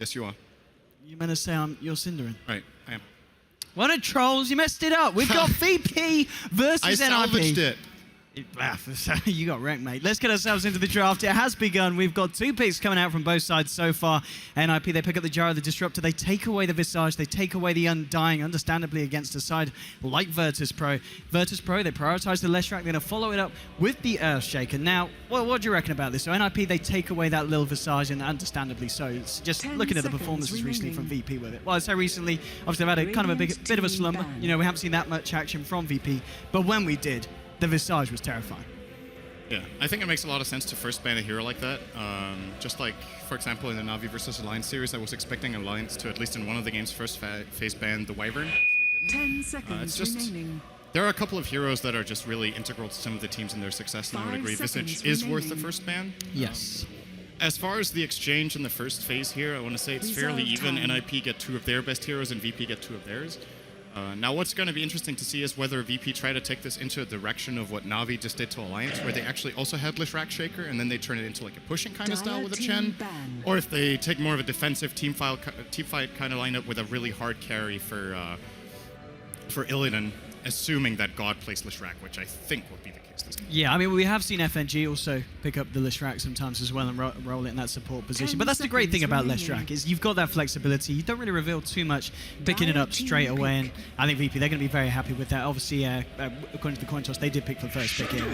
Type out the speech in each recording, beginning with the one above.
Yes, you are. You meant to say you're Cinderin? Right, I am. What a trolls, you messed it up. We've got VP versus NIP. I salvaged it. You got wrecked, mate. Let's get ourselves into the draft. It has begun. We've got 2 picks coming out from both sides so far. NIP, they pick up the Gyro, the Disruptor. They take away the Visage. They take away the Undying, understandably, against a side like Virtus Pro. Virtus Pro, they prioritize the Leshrac. They're going to follow it up with the Earthshaker. Now, what do you reckon about this? So NIP, they take away that little Visage, and understandably so. It's just looking at the performances recently from VP with it. Well, I'd say recently, obviously, they've had a kind of a bit of a slumber. You know, we haven't seen that much action from VP. But when we did, the Visage was terrifying. Yeah, I think it makes a lot of sense to first ban a hero like that. Just like, for example, in the Na'Vi versus Alliance series, I was expecting Alliance to, at least in one of the games, first phase ban the Wyvern. 10 seconds it's just, remaining. there are a couple of heroes that are just really integral to some of the teams and their success, and I would agree Visage is worth the first ban. Yes. As far as the exchange in the first phase here, I want to say it's fairly even. NIP get 2 of their best heroes and VP get 2 of theirs. Now what's going to be interesting to see is whether VP try to take this into a direction of what Na'Vi just did to Alliance, where they actually also had Leshrac Shaker, and then they turn it into like a pushing kind of style with a Chen, or if they take more of a defensive team fight kind of lineup with a really hard carry for Illidan, assuming that God plays Leshrac, which I think will be the case this game. Yeah, I mean, we have seen FNG also pick up the Leshrac sometimes as well and roll it in that support position. But that's the great thing about Leshrac, is you've got that flexibility. You don't really reveal too much, picking it up straight away. And I think VP, they're going to be very happy with that. Obviously, according to the coin toss, they did pick for the first pick here,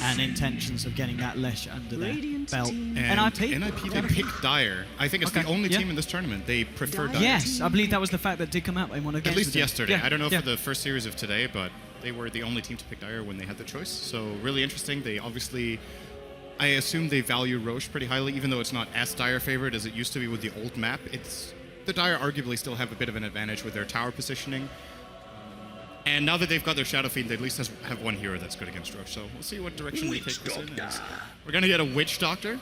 and intentions of getting that Lesh under their belt. And NIP, they picked Dire. I think it's the only team in this tournament. They prefer Dire. Yes, I believe that was the fact that did come out in one of the games. At least yesterday. Yeah. I don't know for the first series of today, but they were the only team to pick Dire when they had the choice. So really interesting. They obviously, I assume they value Roche pretty highly, even though it's not as Dire favored as it used to be with the old map. The Dire arguably still have a bit of an advantage with their tower positioning. And now that they've got their Shadow Fiend, they at least have one hero that's good against Roche. So we'll see what direction they take this in. We're going to get a Witch Doctor.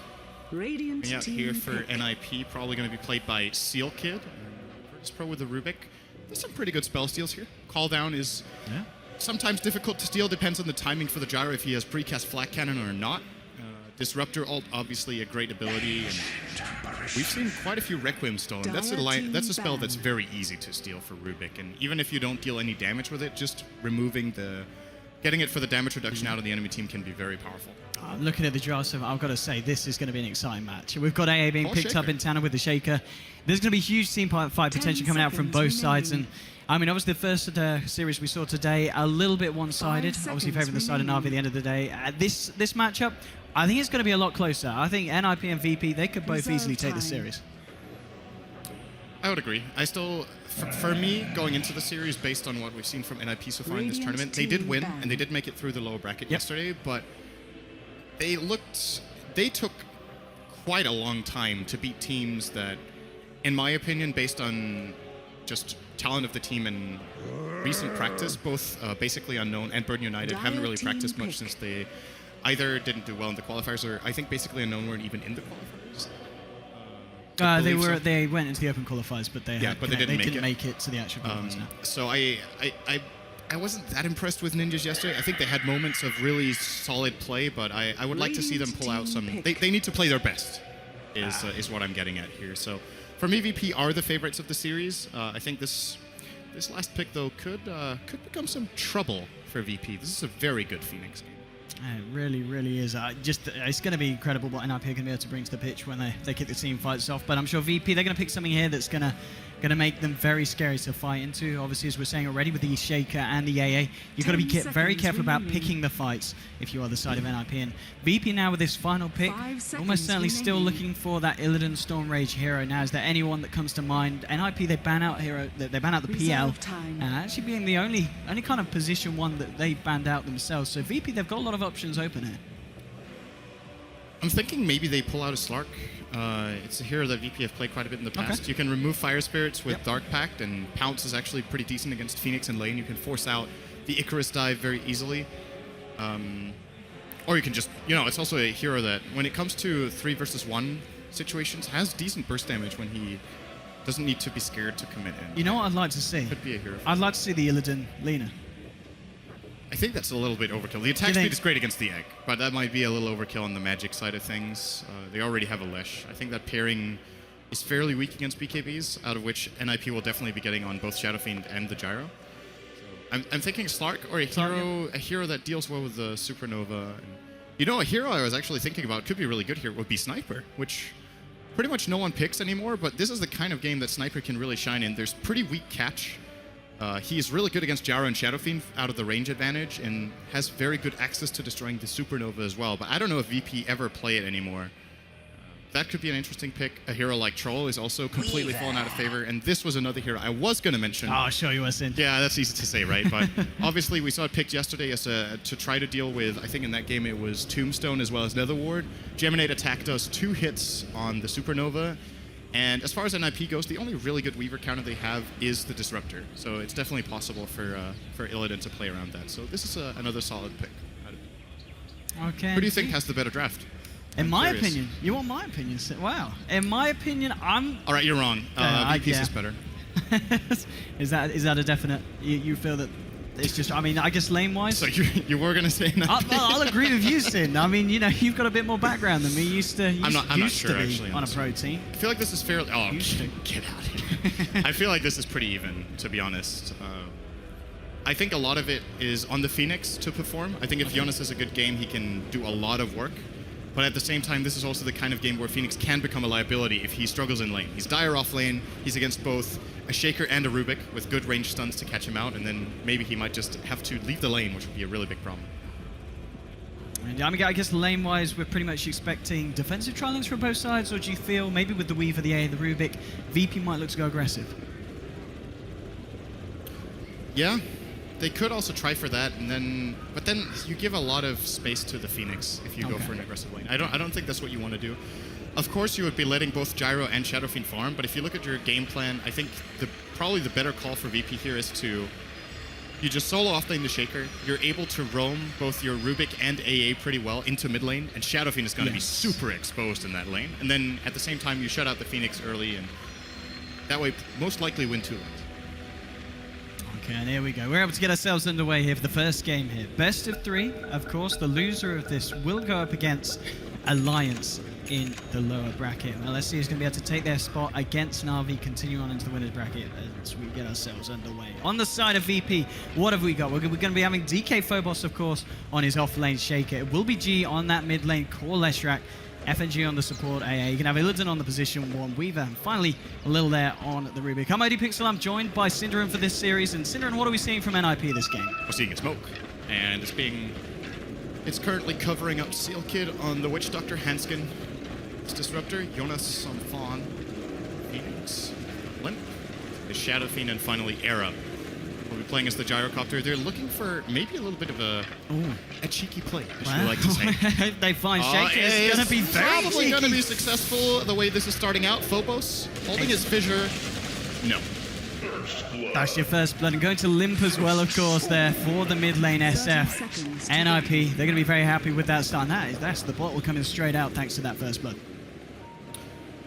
Radiant out here for NIP, probably going to be played by Seal Kid. Virtus Pro with the Rubik. There's some pretty good spell steals here. Call Down is sometimes difficult to steal, depends on the timing for the Gyro, if he has precast Flat Cannon or not. Disruptor ult, obviously a great ability, and we've seen quite a few Requiem stolen. That's a spell that's very easy to steal for Rubik, and even if you don't deal any damage with it, just getting it for the damage reduction out of the enemy team can be very powerful. Looking at the draw, so I've got to say, this is going to be an exciting match. We've got AA being picked up in Tanner with the Shaker. There's going to be huge team fight potential coming out from both sides. And I mean, obviously, the first series we saw today, a little bit one-sided. Obviously, favouring the side of Na'Vi at the end of the day. This matchup, I think it's going to be a lot closer. I think NIP and VP, they could both easily take the series. I would agree. I still, for me, going into the series, based on what we've seen from NIP so far in this tournament, they did win, and they did make it through the lower bracket yesterday, but they took quite a long time to beat teams that, in my opinion, based on just talent of the team and recent practice, both Basically Unknown and Burden United haven't really practiced much since they either didn't do well in the qualifiers, or I think Basically Unknown weren't even in the qualifiers. They went into the open qualifiers, but they didn't make it to the actual qualifiers. So I wasn't that impressed with Ninjas yesterday. I think they had moments of really solid play, but I would like to see them pull out some. They need to play their best, is what I'm getting at here. So for me, VP are the favorites of the series. I think this last pick though could become some trouble for VP. This is a very good Phoenix game. It really, really is. It's going to be incredible what NIP are going to be able to bring to the pitch when they kick the team fights off. But I'm sure VP, they're going to pick something here that's going to make them very scary to fight into. Obviously, as we're saying already, with the Shaker and the AA, you've got to be very careful about picking the fights if you are the side of NIP. And VP now with this final pick, almost certainly still looking for that Illidan Stormrage hero. Now, is there anyone that comes to mind? NIP, they ban out the PL, actually being the only kind of position one that they banned out themselves. So VP, they've got a lot of options open here. I'm thinking maybe they pull out a Slark. It's a hero that VP have played quite a bit in the past. Okay. You can remove Fire Spirits with Dark Pact, and Pounce is actually pretty decent against Phoenix and lane. You can force out the Icarus dive very easily. Or you can just, it's also a hero that, when it comes to 3 versus 1 situations, has decent burst damage when he doesn't need to be scared to commit in. You know what I'd like to see? Could be a hero. I'd like to see the Illidan Lina. I think that's a little bit overkill. The attack speed is great against the Egg, but that might be a little overkill on the magic side of things. They already have a Lesh. I think that pairing is fairly weak against BKBs, out of which NIP will definitely be getting on both Shadow Fiend and the Gyro. So I'm thinking Slark or a hero that deals well with the Supernova. And, a hero I was actually thinking about could be really good here would be Sniper, which pretty much no one picks anymore, but this is the kind of game that Sniper can really shine in. There's pretty weak catch. He is really good against Gyro and Shadow Fiend out of the range advantage and has very good access to destroying the Supernova as well, but I don't know if VP ever play it anymore. That could be an interesting pick. A hero like Troll is also completely fallen out of favor, and this was another hero I was going to mention. Oh, sure you was in. Yeah, that's easy to say, right? But obviously we saw it picked yesterday as to try to deal with, I think in that game it was Tombstone as well as Nether Ward. Geminate attack does 2 hits on the Supernova, and as far as NIP goes, the only really good Weaver counter they have is the Disruptor. So it's definitely possible for Illidan to play around that. So this is another solid pick. Okay. Who do you think has the better draft? In my opinion, you want my opinion? Wow. In my opinion, I'm. All right, you're wrong. VP's is better. Is that a definite? You feel that it's just? I mean, I guess lane-wise. So you were gonna say no. I'll agree with you, Sin. I mean, you've got a bit more background than me. I'm not sure actually on a pro team. I feel like this is fairly. Oh, get out of here! I feel like this is pretty even, to be honest. I think a lot of it is on the Phoenix to perform. I think if Jonas has a good game, he can do a lot of work. But at the same time, this is also the kind of game where Phoenix can become a liability if he struggles in lane. He's dire off lane, he's against both a Shaker and a Rubik with good range stuns to catch him out, and then maybe he might just have to leave the lane, which would be a really big problem. And I mean, I guess lane-wise, we're pretty much expecting defensive trialings from both sides, or do you feel maybe with the Weaver, the A, and the Rubik, VP might look to go aggressive? Yeah. They could also try for that, but then you give a lot of space to the Phoenix if you go for an aggressive lane. I don't think that's what you want to do. Of course, you would be letting both Gyro and Shadow Fiend farm, but if you look at your game plan, I think probably the better call for VP here is you just solo off lane the Shaker. You're able to roam both your Rubik and AA pretty well into mid lane, and Shadow Fiend is going to be super exposed in that lane. And then at the same time, you shut out the Phoenix early, and that way most likely win 2 lanes. Okay, and here we go. We're able to get ourselves underway here for the first game here. Best of 3, of course. The loser of this will go up against Alliance in the lower bracket. Now let's see who's going to be able to take their spot against Na'Vi, continue on into the winner's bracket as we get ourselves underway. On the side of VP, what have we got? We're going to be having DK Phobos, of course, on his off-lane Shaker. It will be G on that mid lane, Core Leshrac, FNG on the support AA. You can have Illidan on the position 1 Weaver. And finally, a little there on the Rubik. I'm ODPixel. I'm joined by Synderen for this series. And Synderen, what are we seeing from NIP this game? We're seeing a smoke. And it's currently covering up Seal Kid on the Witch Doctor, Hanskin. It's Disruptor, Jonas on Fawn, Phoenix, Limp, the Shadow Fiend, and finally Era. We'll be playing as the Gyrocopter. They're looking for maybe a little bit of a cheeky play, as we like to say. They find Shaker is going to be very probably going to be successful the way this is starting out. Phobos holding his fissure. No. That's your first blood. And going to Limp as well, of course, there for the mid lane SF. NIP, they're going to be very happy with that start. And that's the bottle coming straight out thanks to that first blood.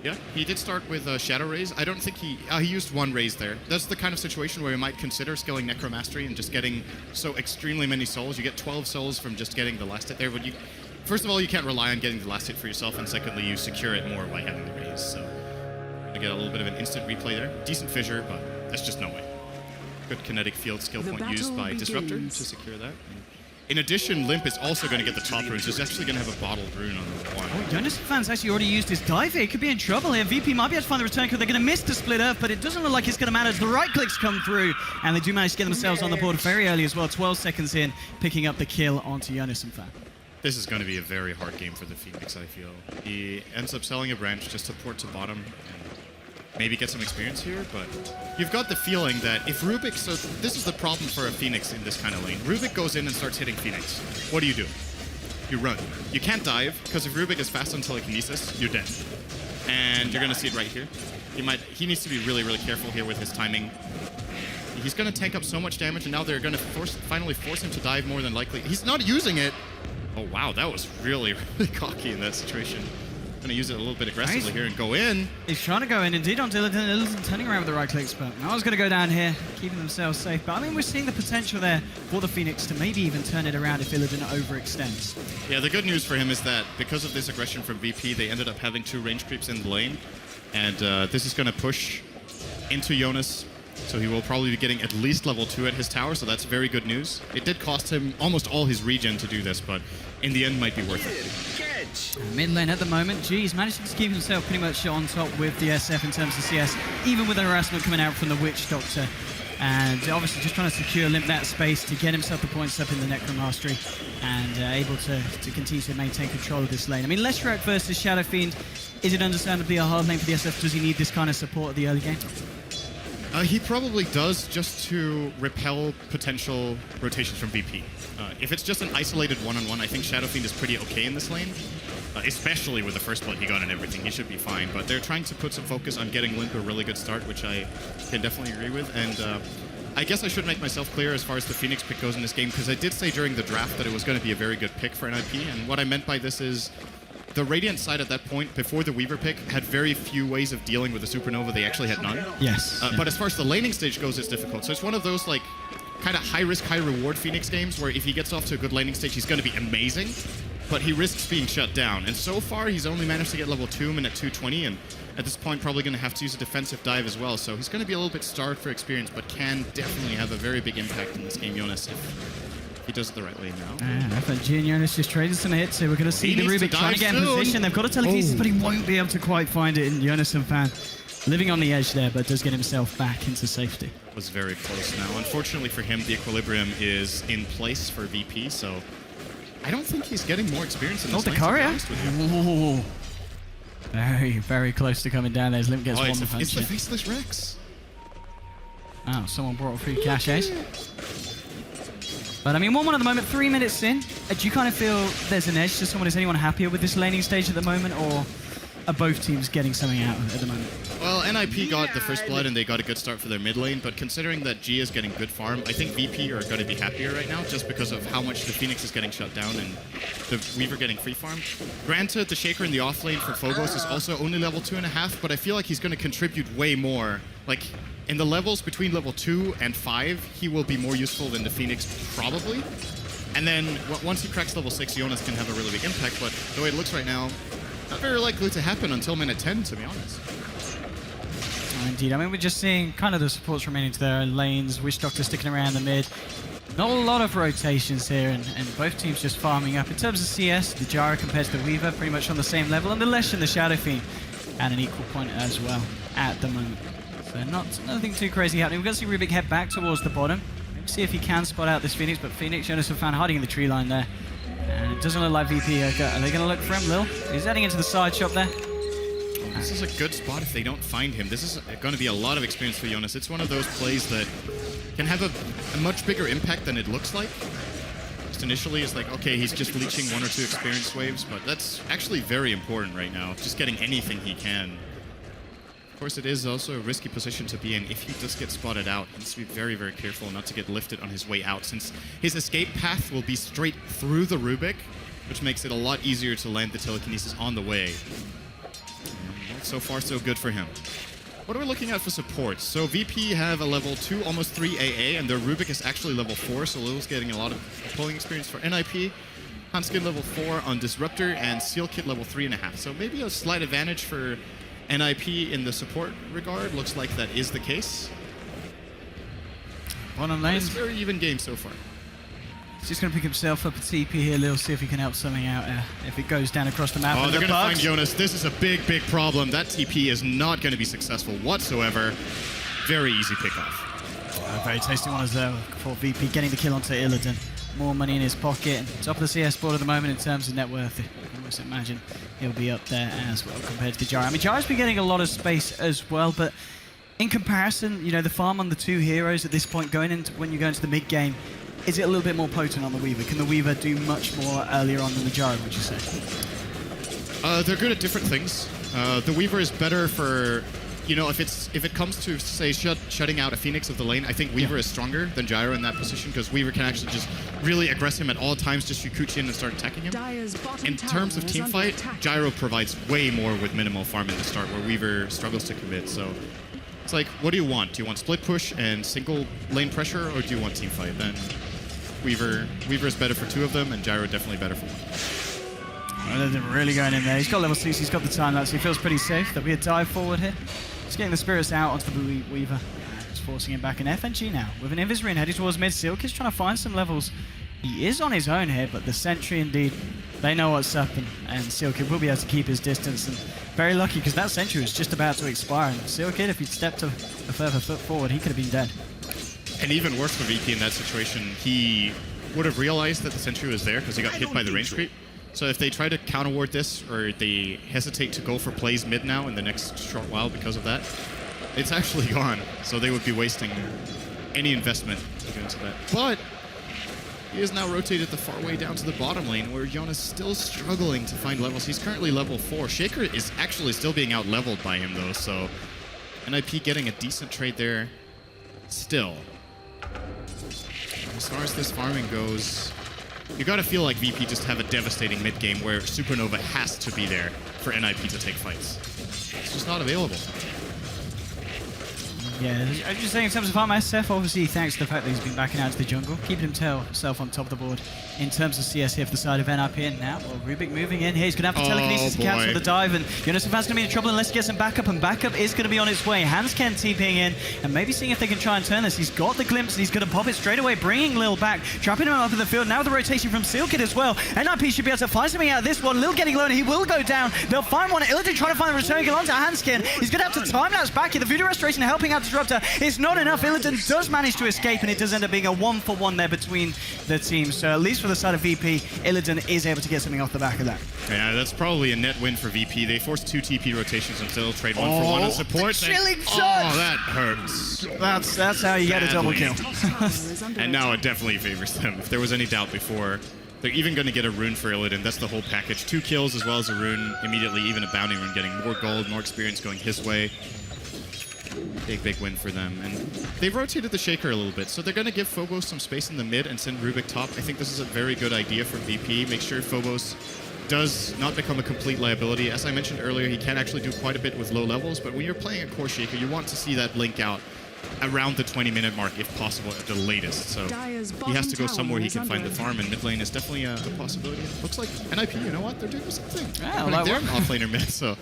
Yeah, he did start with Shadow Raise. I don't think he used 1 raise there. That's the kind of situation where you might consider scaling Necromastery and just getting so extremely many souls. You get 12 souls from just getting the last hit there. But first of all, you can't rely on getting the last hit for yourself, and secondly, you secure it more by having the raise. So you get a little bit of an instant replay there. Decent fissure, but that's just no way. Good kinetic field skill point used by Disruptor to secure that. In addition, Limp is also going to get the top runes. He's actually going to have a bottled rune on the 1. Oh, Jonas fans actually already used his dive here. He could be in trouble here. VP might be able to find the return code. They're going to miss the split up, but it doesn't look like it's going to matter as the right clicks come through. And they do manage to get themselves on the board very early as well. 12 seconds in, picking up the kill onto Jonas and Fan. This is going to be a very hard game for the Phoenix, I feel. He ends up selling a branch just to port to bottom and maybe get some experience here, but you've got the feeling that if Rubik, so this is the problem for a Phoenix in this kind of lane. Rubik goes in and starts hitting Phoenix. What do? You run. You can't dive, because if Rubik is fast on telekinesis, you're dead. And you're going to see it right here. He needs to be really, really careful here with his timing. He's going to tank up so much damage, and now they're going to finally force him to dive more than likely. He's not using it. Oh, wow, that was really, really cocky in that situation. Going to use it a little bit aggressively here and go in. He's trying to go in indeed onto Illidan, turning around with the right clicks, but now he's going to go down here, keeping themselves safe. But I mean, we're seeing the potential there for the Phoenix to maybe even turn it around if Illidan overextends. Yeah, the good news for him is that because of this aggression from VP, they ended up having 2 range creeps in the lane. And this is going to push into Jonas. So he will probably be getting at least level 2 at his tower, so that's very good news. It did cost him almost all his regen to do this, but in the end might be worth it. Mid lane at the moment, G's managing to keep himself pretty much on top with the SF in terms of CS, even with the harassment coming out from the Witch Doctor. And obviously just trying to secure Limp that space to get himself the points up in the Necromastery and able to continue to maintain control of this lane. I mean, Leshrac versus Shadow Fiend, is it understandably a hard lane for the SF? Does he need this kind of support at the early game? He probably does, just to repel potential rotations from VP. If it's just an isolated one-on-one, I think Shadow Fiend is pretty okay in this lane. Especially with the first blood he got and everything, he should be fine. But they're trying to put some focus on getting Limp a really good start, which I can definitely agree with. And I guess I should make myself clear as far as the Phoenix pick goes in this game, because I did say during the draft that it was going to be a very good pick for NIP. And what I meant by this is the Radiant side at that point, before the Weaver pick, had very few ways of dealing with the Supernova. They actually had none. Yes. But as far as the laning stage goes, it's difficult. So it's one of those, like, kind of high-risk, high-reward Phoenix games where if he gets off to a good laning stage, he's going to be amazing. But he risks being shut down. And so far, he's only managed to get level 2 at 220, and at this point, probably going to have to use a defensive dive as well. So he's going to be a little bit starved for experience, but can definitely have a very big impact in this game, Jonas, if he does it the right way now. And I thought G and Jonas just traded some hits, so we're going to see He the needs Rubik to trying to dive get in soon. position. They've got a telekinesis, but he won't be able to quite find it. And Jonas and Fan living on the edge there, but does get himself back into safety. Was very close now. Unfortunately for him, the equilibrium is in place for VP, so I don't think he's getting more experience in this the lane, to be courier. honest with you. Ooh. Very, very close to coming down there as Limp gets one It's punch the in. Faceless Rex. Oh, someone brought a few caches. But I mean, 1-1 at the moment, 3 minutes in. Do you kind of feel there's an edge to someone? Is anyone happier with this laning stage at the moment, or are both teams getting something out at the moment? Well, NIP got the first blood and they got a good start for their mid lane, but considering that G is getting good farm, I think VP are going to be happier right now just because of how much the Phoenix is getting shut down and the Weaver getting free farm. Granted, the Shaker in the off lane for Phobos is also only level 2.5, but I feel like he's going to contribute way more. Like, in the levels between level 2 and 5, he will be more useful than the Phoenix, probably. And then once he cracks level 6, Jonas can have a really big impact, but the way it looks right now, not very likely to happen until minute 10, to be honest. Oh, indeed. I mean, we're just seeing kind of the supports remaining to their own lanes. Witch Doctor sticking around the mid. Not a lot of rotations here, and both teams just farming up. In terms of CS, the Gyro compared to the Weaver, pretty much on the same level, and the Lesh and the Shadow Fiend at an equal point as well at the moment. So nothing too crazy happening. We're going to see Rubik head back towards the bottom. Maybe see if he can spot out this Phoenix, but Phoenix, Jonas and Fan hiding in the tree line there. And it doesn't look like VP are they going to look for him, Lil? He's heading into the side shop there. This is a good spot if they don't find him. This is going to be a lot of experience for Jonas. It's one of those plays that can have a much bigger impact than it looks like. Just initially, it's like, okay, he's just leeching 1 or 2 experience waves, but that's actually very important right now. Just getting anything he can. Of course, it is also a risky position to be in. If he does get spotted out, he needs to be very, very careful not to get lifted on his way out, since his escape path will be straight through the Rubik, which makes it a lot easier to land the telekinesis on the way. Well, so far, so good for him. What are we looking at for supports? So VP have a level 2, almost 3 AA, and their Rubik is actually level 4, so Lil's getting a lot of pulling experience for NIP. Hanskin level 4 on Disruptor, and Seal Kit level 3.5. So maybe a slight advantage for NIP in the support regard. Looks like that is the case. One on lane. It's a very even game so far. He's just going to pick himself up a TP here, Lil, see if he can help something out if it goes down across the map. Oh, And they're the going to find bugs. Jonas. This is a big, big problem. That TP is not going to be successful whatsoever. Very easy pickoff. A very tasty one as well for VP, getting the kill onto Illidan. More money in his pocket. Top of the CS board at the moment in terms of net worth. I can almost imagine he'll be up there as well compared to the Gyro. I mean, Gyro's been getting a lot of space as well, but in comparison, you know, the farm on the 2 heroes at this point, going into when you go into the mid game, is it a little bit more potent on the Weaver? Can the Weaver do much more earlier on than the Gyro, would you say? They're good at different things. The Weaver is better for, you know, if it comes to, say, shutting out a Phoenix of the lane, I think Weaver is stronger than Gyro in that position, because Weaver can actually just really aggress him at all times, just Yukuchi in and start attacking him. In terms of teamfight, Gyro provides way more with minimal farm in the start, where Weaver struggles to commit. So it's like, what do you want? Do you want split push and single lane pressure, or do you want teamfight? Then Weaver is better for 2 of them, and Gyro definitely better for 1. Illidan really going in there. He's got level 6, he's got the time lapse, he feels pretty safe. There'll be a dive forward here. Just getting the spirits out onto the Weaver. Just forcing him back in FNG now. With an Invis Rune heading towards mid. Silk is trying to find some levels. He is on his own here, but the Sentry indeed, they know what's up, and Silkid will be able to keep his distance. And very lucky, because that Sentry was just about to expire. And Silkid, if he'd stepped a further foot forward, he could have been dead. And even worse for VP in that situation, he would have realized that the Sentry was there because he got hit by the range creep. So if they try to counter ward this, or they hesitate to go for plays mid now in the next short while because of that, it's actually gone. So they would be wasting any investment to go into that. But he is now rotated the far way down to the bottom lane, where Yon is still struggling to find levels. He's currently level 4. Shaker is actually still being out-leveled by him, though, so NIP getting a decent trade there still. As far as this farming goes, you gotta feel like VP just have a devastating mid-game where Supernova has to be there for NIP to take fights. It's just not available. Yeah, I'm just saying in terms of farm SF, obviously thanks to the fact that he's been backing out to the jungle, keeping himself on top of the board in terms of CS here for the side of NIP. And now, well, Rubik moving in here, he's going to have to telekinesis to cancel the dive, and Jonas Van's going to be in trouble unless he gets some backup, and backup is going to be on its way. Hansken TPing in, and maybe seeing if they can try and turn this. He's got the glimpse, and he's going to pop it straight away, bringing Lil back, trapping him up in the field. Now with the rotation from Silkid as well. NIP should be able to find something out of this one. Lil getting low, and he will go down. They'll find one. Illidan trying to find the return kill onto Hansken. He's going to have to time lapse back here. The Voodoo Restoration helping out Disruptor. It's not enough. Illidan does manage to escape, and it does end up being a 1-for-1 there between the teams. So at least for the side of VP, Illidan is able to get something off the back of that. Yeah, that's probably a net win for VP. They forced 2 TP rotations and still trade 1-for-1 on support. Chilling touch! Oh, that hurts. That's how you get a double kill. And now it definitely favors them. If there was any doubt before, they're even going to get a rune for Illidan. That's the whole package. 2 kills as well as a rune immediately, even a bounty rune, getting more gold, more experience going his way. Big win for them. And they've rotated the Shaker a little bit, so they're going to give Phobos some space in the mid and send Rubik top. I think this is a very good idea for VP. Make sure Phobos does not become a complete liability. As I mentioned earlier, he can actually do quite a bit with low levels, but when you're playing a core Shaker, you want to see that link out around the 20-minute mark, if possible, at the latest. So he has to go somewhere he can find the farm, and mid lane is definitely a possibility. Looks like NIP, you know what? They're doing something. Yeah, they're an off-laner mid, so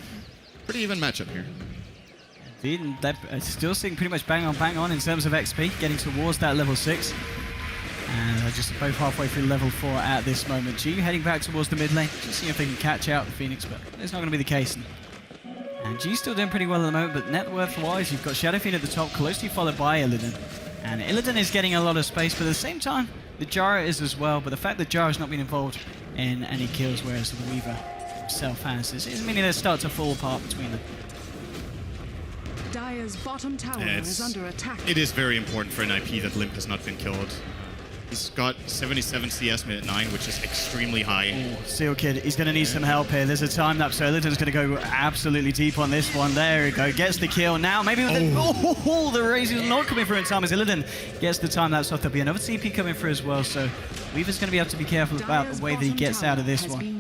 pretty even matchup here. Indeed, they're still seeing pretty much bang on in terms of XP, getting towards that level 6. And they're just both halfway through level 4 at this moment. G heading back towards the mid lane, just seeing if they can catch out the Phoenix, but it's not going to be the case. And G's still doing pretty well at the moment, but net worth-wise, you've got Shadow Fiend at the top, closely followed by Illidan. And Illidan is getting a lot of space, but at the same time, the Jara is as well. But the fact that Jara's not been involved in any kills, whereas the Weaver himself has, is meaning they start to fall apart between them. Dire's bottom tower is under attack. It is very important for NIP that Limp has not been killed. He's got 77 CS mid at 9, which is extremely high. Silkid, he's going to need some help here. There's a time lapse, so Illidan's going to go absolutely deep on this one. There we go, gets the kill. Now maybe with the raise is not coming through in time as Illidan gets the time lapse off. There'll be another TP coming through as well, so Weaver's going to be able to be careful about the way that he gets out of this one.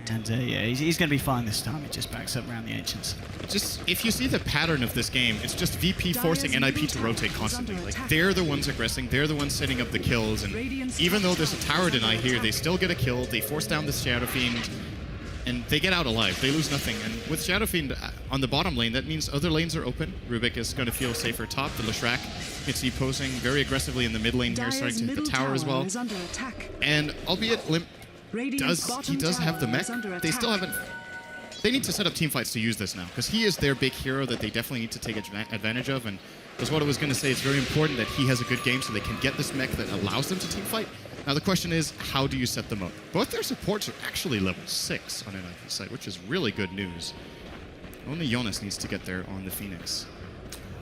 And yeah, he's going to be fine this time. It just backs up around the Ancients. Just, if you see the pattern of this game, it's just VP forcing NIP to rotate constantly. Like, they're the ones aggressing, they're the ones setting up the kills, and even though there's a tower deny here, they still get a kill, they force down the Shadow Fiend, and they get out alive. They lose nothing. And with Shadow Fiend on the bottom lane, that means other lanes are open. Rubik is going to feel safer top. The Leshrac, it's posing very aggressively in the mid lane here, starting to hit the tower as well. And albeit Limp does have the mech, they still haven't. They need to set up team fights to use this now, because he is their big hero that they definitely need to take advantage of. And that's what I was going to say. It's very important that he has a good game so they can get this mech that allows them to team fight. Now the question is, how do you set them up? Both their supports are actually level 6 on NIP's side, which is really good news. Only Jonas needs to get there on the Phoenix.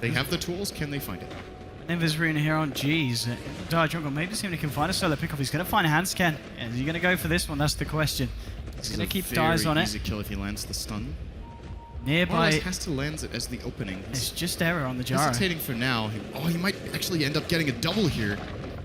They have the tools, can they find it? Invis Rune here on G's. Dire Jungle, maybe see if he can find a solo pickoff. He's going to find a Hansken. Is he going to go for this one? That's the question. He's going to keep his eyes on it. Easy kill if he lands the stun. Nearby. Has to land it as the opening. It's just error on the Jara. Hesitating for now. He might actually end up getting a double here.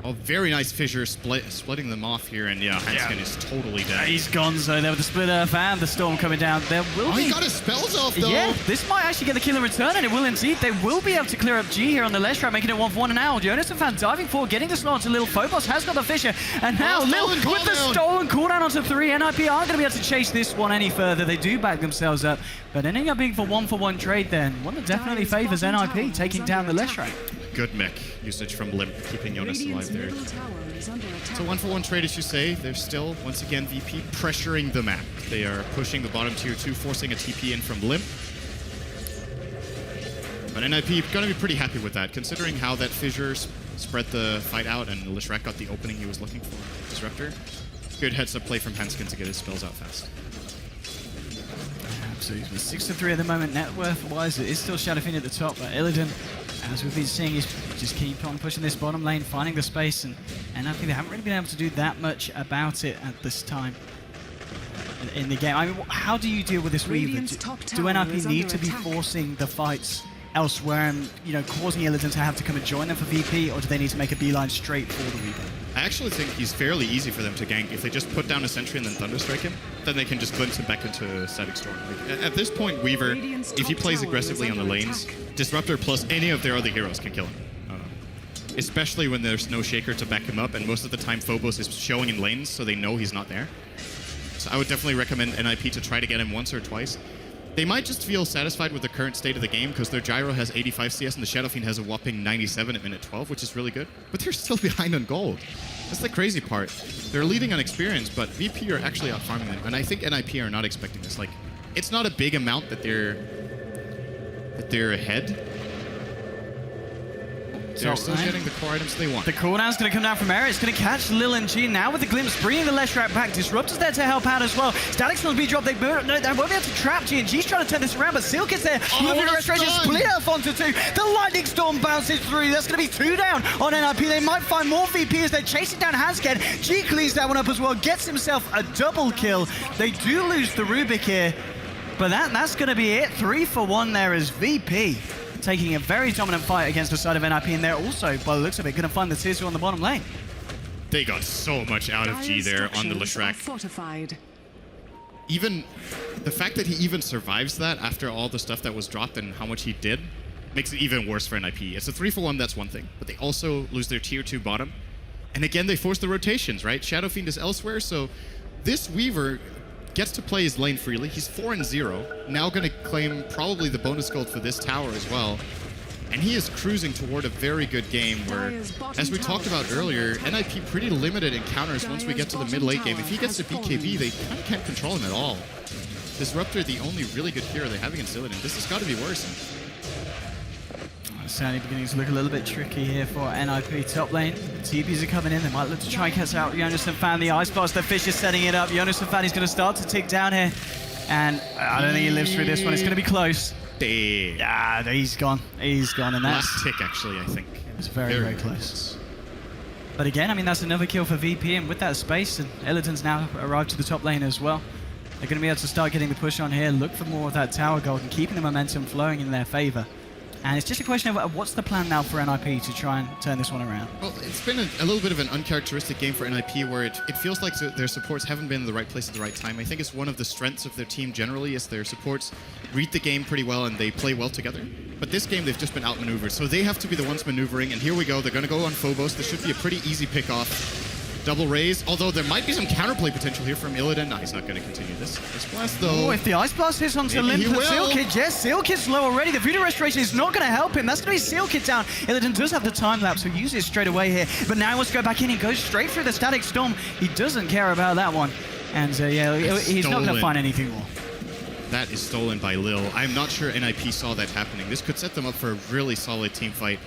Oh, very nice fissure, splitting them off here, and yeah, Hanskin is totally dead. He's gone, so there with the split earth and the storm coming down. There will be... he got his spells off, though! Yeah, this might actually get the kill in return, and it will indeed. They will be able to clear up G here on the left track, making it 1-for-1 now. Jonas and Fan diving forward, getting the slot to Lil. Phobos has got the fissure, and now Lil with the stolen cooldown onto 3. NIP aren't going to be able to chase this one any further. They do back themselves up, but ending up being for 1-for-1 trade then. One that definitely favors NIP, taking down the left track. Good mech usage from Limp, keeping Jonas alive there. So 1-for-1 trade, as you say. They're still, once again, VP pressuring the map. They are pushing the bottom tier 2, forcing a TP in from Limp. But NIP going to be pretty happy with that, considering how that fissure spread the fight out and Lishrak got the opening he was looking for. Disruptor. Good heads-up play from Hanskin to get his spells out fast. Absolutely. 6-3 at the moment, net worth-wise. It is still Shadow Fiend at the top, but Illidan, as we've been seeing, is just keep on pushing this bottom lane, finding the space, and I think they haven't really been able to do that much about it at this time in the game. I mean, how do you deal with this Weaver? Do NIP need to be forcing the fights elsewhere and, you know, causing Illidan to have to come and join them for VP, or do they need to make a beeline straight for the Weaver? I actually think he's fairly easy for them to gank. If they just put down a sentry and then Thunderstrike him, then they can just glimpse him back into Static Storm. Like, at this point, Weaver, if he plays aggressively on the lanes, Disruptor plus any of their other heroes can kill him. Especially when there's no Shaker to back him up, and most of the time Phobos is showing in lanes, so they know he's not there. So I would definitely recommend NIP to try to get him once or twice. They might just feel satisfied with the current state of the game because their Gyro has 85 CS and the Shadow Fiend has a whopping 97 at minute 12, which is really good. But they're still behind on gold. That's the crazy part. They're leading on experience, but VP are actually out farming them. And I think NIP are not expecting this. Like, it's not a big amount that they're ahead. They're still getting the core items they want. The cooldown's going to come down from Area. It's going to catch Lil and G now with the glimpse, bringing the Leshrac back. Disruptor's there to help out as well. Static's going to be dropped. They won't be able to trap G, and G's trying to turn this around, but Silk is there. Moving the restoration, split Earth onto 2. The Lightning Storm bounces through. That's going to be 2 down on NIP. They might find more VP as they're chasing down Hanskin. G cleans that one up as well, gets himself a double kill. They do lose the Rubik here, but that's going to be it. 3-for-1 there as VP taking a very dominant fight against the side of NIP, and they're also, by the looks of it, going to find the tier 2 on the bottom lane. They got so much out of G there on the Leshrac. Even the fact that he even survives that after all the stuff that was dropped and how much he did makes it even worse for NIP. It's a 3-for-1, that's one thing, but they also lose their tier 2 bottom. And again, they force the rotations, right? Shadow Fiend is elsewhere, so this Weaver gets to play his lane freely. He's 4-0. Now going to claim probably the bonus gold for this tower as well. And he is cruising toward a very good game where, as we talked about earlier, NIP pretty limited encounters once we get to the mid-late game. If he gets to BKB, they kind of can't control him at all. Disruptor, the only really good hero they have against Illidan. This has got to be worse. Certainly beginning to look a little bit tricky here for NIP top lane. TPs are coming in. They might look to try and catch out Jonas and Fan. The Ice Blast, the Fish is setting it up. Jonas and Fan is going to start to tick down here. And I don't think he lives through this one. It's going to be close. Damn. Yeah, he's gone. He's gone. And that's... Last tick, actually, I think. It's very, very close. But again, I mean, that's another kill for VP. And with that space, and Illidan's now arrived to the top lane as well. They're going to be able to start getting the push on here. Look for more of that tower gold and keeping the momentum flowing in their favor. And it's just a question of what's the plan now for NIP to try and turn this one around? Well, it's been a little bit of an uncharacteristic game for NIP where it feels like their supports haven't been in the right place at the right time. I think it's one of the strengths of their team generally is their supports read the game pretty well and they play well together. But this game, they've just been outmaneuvered. So they have to be the ones maneuvering. And here we go. They're going to go on Phobos. This should be a pretty easy pick-off. Double raise, although there might be some counterplay potential here from Illidan. No, he's not going to continue this. Ice Blast, though. Oh, if the Ice Blast hits onto Limp and Sealkid, yes, Sealkid's low already. The Voodoo Restoration is not going to help him. That's going to be Sealkid down. Illidan does have the time lapse, so he uses it straight away here. But now he wants to go back in. He goes straight through the Static Storm. He doesn't care about that one. And yeah, he's not going to find anything more. That is stolen by Lil. I'm not sure NIP saw that happening. This could set them up for a really solid team fight.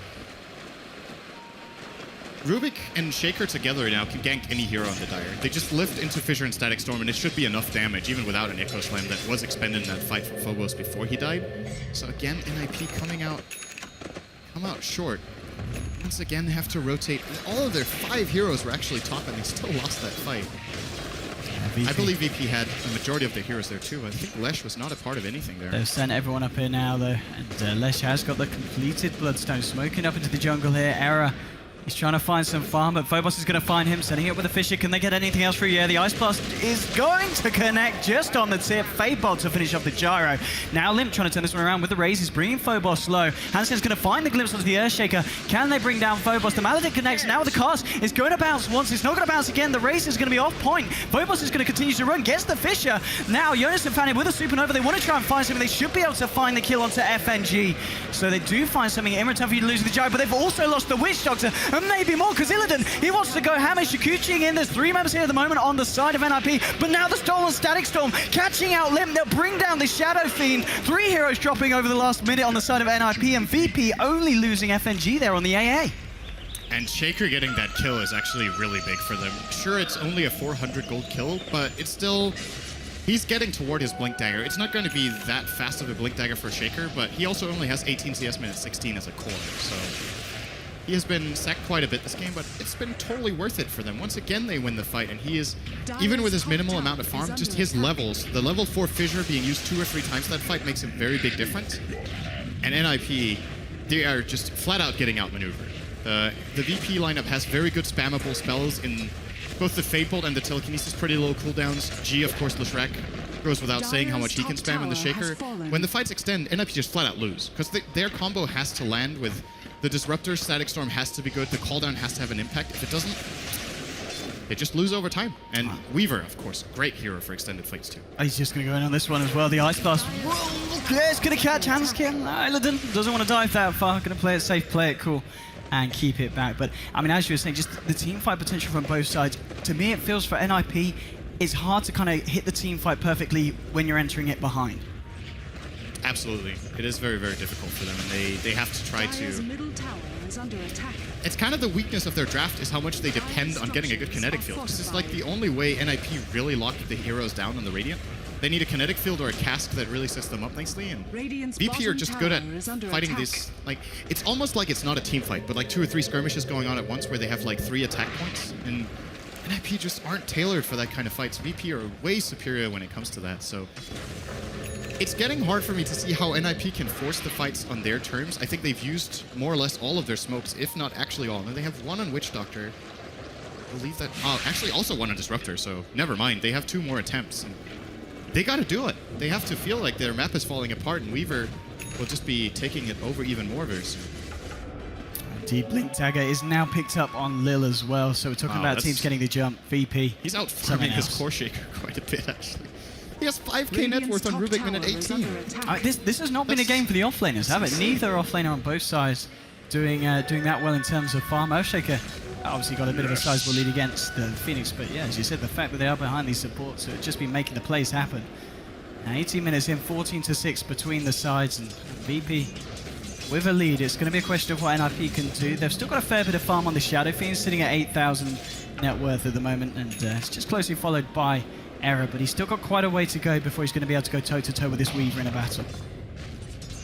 Rubik and Shaker together now can gank any hero on the Dire. They just lift into Fissure and Static Storm, and it should be enough damage, even without an Echo Slam that was expended in that fight from Phobos before he died. So again, NIP come out short. Once again, they have to rotate. All of their 5 heroes were actually top, and they still lost that fight. I believe VP had the majority of their heroes there too. I think Lesh was not a part of anything there. They've sent everyone up here now, though, and Lesh has got the completed Bloodstone, smoking up into the jungle here. Era He's trying to find some farm, but Phobos is going to find him, setting it with a Fisher. Can they get anything else through? Yeah, the Ice Blast is going to connect just on the tip. Fadebolt to finish off the gyro. Now Limp trying to turn this one around with the raise. He's bringing Phobos low. Hanskin's going to find the glimpse onto the Earthshaker. Can they bring down Phobos? The Maledicт connects. Now the cast is going to bounce once. It's not going to bounce again. The race is going to be off point. Phobos is going to continue to run. Gets the Fisher. Now Jonas and Fanny with a Supernova. They want to try and find something. They should be able to find the kill onto FNG. So they do find something in return for you losing the gyro, but they've also lost the Witch Doctor and maybe more because Illidan, he wants to go hammer. Shikuchiing in. There's 3 members here at the moment on the side of NIP, but now the stolen Static Storm catching out Limp. They'll bring down the Shadow Fiend. 3 heroes dropping over the last minute on the side of NIP, and VP only losing FNG there on the AA. And Shaker getting that kill is actually really big for them. Sure, it's only a 400 gold kill, but it's still... He's getting toward his Blink Dagger. It's not going to be that fast of a Blink Dagger for Shaker, but he also only has 18 CS minutes, 16 as a core, so... He has been sacked quite a bit this game, but it's been totally worth it for them. Once again, they win the fight, and he is, even with his minimal amount of farm, just his levels, the level 4 Fissure being used 2 or 3 times that fight makes a very big difference. And NIP, they are just flat out getting outmaneuvered. The VP lineup has very good spammable spells in both the Fadebolt and the Telekinesis, pretty low cooldowns. G, of course, Leshrac goes without saying how much he can spam in the Shaker. When the fights extend, NIP just flat out lose, because their combo has to land with the Disruptor, Static Storm has to be good, the cooldown has to have an impact. If it doesn't, they just lose over time. And Weaver, of course, great hero for extended fights too. He's just going to go in on this one as well. The Ice Blast. Yeah, it's going to catch Hanskin. Illidan doesn't want to dive that far. Going to play it safe, play it cool, and keep it back. But, I mean, as you were saying, just the team fight potential from both sides. To me, it feels for NIP, it's hard to kind of hit the team fight perfectly when you're entering it behind. Absolutely. It is very, very difficult for them, and they have to try to... middle tower is under attack. It's kind of the weakness of their draft is how much they depend on getting a good kinetic field. This is like the only way NIP really lock the heroes down on the Radiant. They need a kinetic field or a cask that really sets them up nicely, and VP are just good at fighting this. Like, it's almost like it's not a team fight, but like 2 or 3 skirmishes going on at once where they have like 3 attack points, and NIP just aren't tailored for that kind of fights. VP are way superior when it comes to that, so... It's getting hard for me to see how NIP can force the fights on their terms. I think they've used more or less all of their smokes, if not actually all. And they have 1 on Witch Doctor. I believe that... actually also 1 on Disruptor, so never mind. They have 2 more attempts. And they gotta do it. They have to feel like their map is falling apart, and Weaver will just be taking it over even more very soon. Deep Blink Dagger is now picked up on Lil as well, so we're talking about teams getting the jump. VP. He's out farming his core Shaker quite a bit, actually. He has 5k net worth on Rubik minute 18. This has not been a game for the offlaners, have it? Neither offlaner on both sides doing that well in terms of farm. Earthshaker obviously got a bit of a sizable lead against the Phoenix, but yeah, as you said, the fact that they are behind these supports, so it's just been making the plays happen. Now 18 minutes in, 14-6 between the sides, and VP with a lead. It's going to be a question of what NIP can do. They've still got a fair bit of farm on the Shadow Fiend, sitting at 8,000 net worth at the moment, and it's just closely followed by Error, but he's still got quite a way to go before he's going to be able to go toe-to-toe with this Weaver in a battle.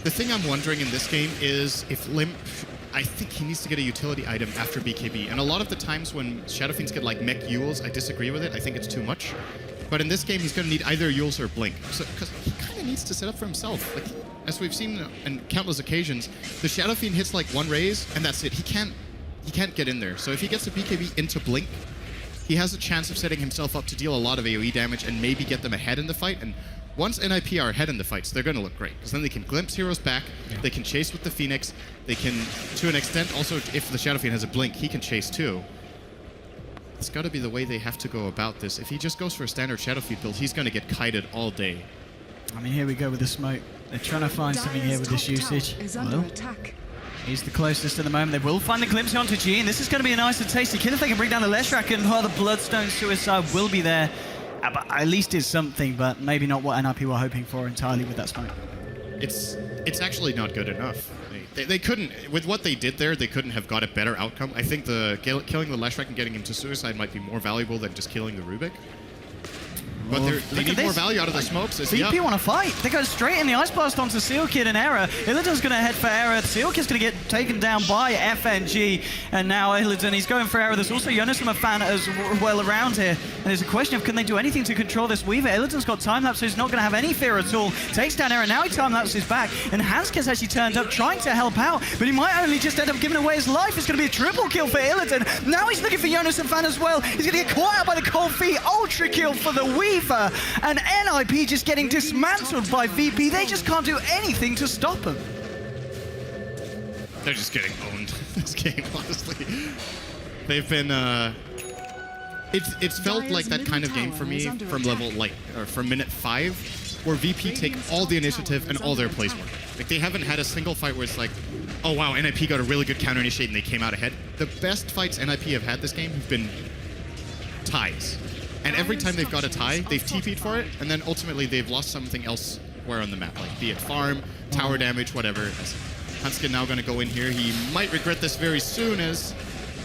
The thing I'm wondering in this game is if Limp... I think he needs to get a utility item after BKB, and a lot of the times when Shadow Fiends get like mech Yules, I disagree with it. I think it's too much. But in this game, he's going to need either Yules or Blink, because he kind of needs to set up for himself. Like, as we've seen on countless occasions, the Shadow Fiend hits like 1 raise, and that's it. He can't get in there. So if he gets a BKB into Blink, he has a chance of setting himself up to deal a lot of AoE damage and maybe get them ahead in the fight. And once NIP are ahead in the fights, they're going to look great, because then they can glimpse heroes back, they can chase with the Phoenix, they can, to an extent, also, if the Shadow Fiend has a Blink, he can chase too. It's got to be the way they have to go about this. If he just goes for a standard Shadow Fiend build, he's going to get kited all day. I mean, here we go with the smoke. They're trying to find something here with this usage. Hello? He's the closest at the moment. They will find the glimpse onto G, and this is going to be a nice and tasty kill if they can bring down the Leshrac, and the Bloodstone Suicide will be there. But at least it's something, but maybe not what NIP were hoping for entirely with that smoke. It's actually not good enough. They couldn't, with what they did there, they couldn't have got a better outcome. I think killing the Leshrac and getting him to Suicide might be more valuable than just killing the Rubik. But they Look need at more this. value out of the smokes. VP want to fight. They go straight in the Ice Blast onto Seal Kid and Era. Illidan's going to head for Era. Seal Kid's going to get taken down by FNG. And now Illidan, he's going for Era. There's also Jonas from a fan as well around here. And there's a question of can they do anything to control this Weaver. Illidan's got time-lapse, so he's not going to have any fear at all. Takes down Era. Now he time-lapses back. And Hanskin's actually turned up trying to help out. But he might only just end up giving away his life. It's going to be a triple kill for Illidan. Now he's looking for Jonas and fan as well. He's going to get caught out by the cold feet. Ultra kill for the Weaver. And NIP just getting dismantled by VP. They just can't do anything to stop him. They're just getting owned this game, honestly. They've been, it's felt like that kind of game for me from from minute 5, where VP take all the initiative and all their plays work. Like, they haven't had a single fight where it's like, oh wow, NIP got a really good counter initiate and they came out ahead. The best fights NIP have had this game have been ties. And every time they've got a tie, they've TP'd for it, and then ultimately they've lost something elsewhere on the map, like be it farm, tower damage, whatever. Hanskin now going to go in here. He might regret this very soon as...